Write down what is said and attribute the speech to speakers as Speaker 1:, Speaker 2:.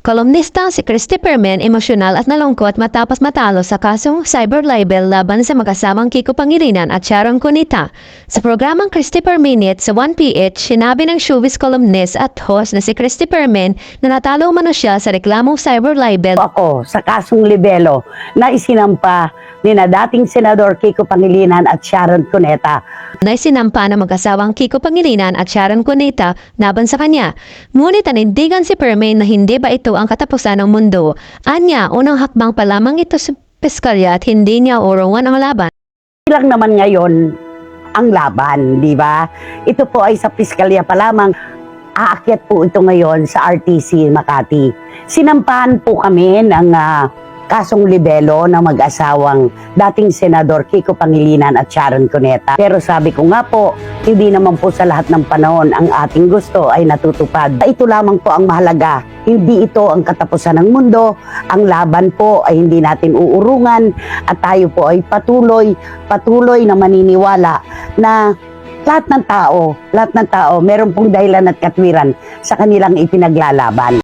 Speaker 1: Kolumnista si Christy Permen emosyonal at nalungkot matapos matalo sa kasong cyber libel laban sa mag-asamang Kiko Pangilinan at Sharon Cunita. Sa programang Christy Per Minute sa 1PH, sinabi ng showbiz columnist at host na si Christy Permen na natalo umano siya sa reklamong cyber libel.
Speaker 2: Ako sa kasong libelo na isinampa ni na dating Senador Kiko Pangilinan at Sharon Cuneta.
Speaker 1: Na isinampa ng mag-asawang Kiko Pangilinan at Sharon Cuneta laban sa kanya. Ngunit nanindigan si Permen na hindi ba ito ang katapusan ng mundo. Anya, unang hakbang pa lamang ito sa piskalya at hindi niya uruan ang laban.
Speaker 2: Ilang naman ngayon ang laban, di ba? Ito po ay sa piskalya pa lamang. Aakyat po ito ngayon sa RTC Makati. Sinampahan po kami ng kasong libelo ng mag-asawang dating Senador Kiko Pangilinan at Sharon Cuneta. Pero sabi ko nga po, hindi naman po sa lahat ng panahon ang ating gusto ay natutupad. Ito lamang po ang mahalaga. Hindi ito ang katapusan ng mundo. Ang laban po ay hindi natin uurungan at tayo po ay patuloy na maniniwala na lahat ng tao, meron pong dahilan at katwiran sa kanilang ipinaglalaban.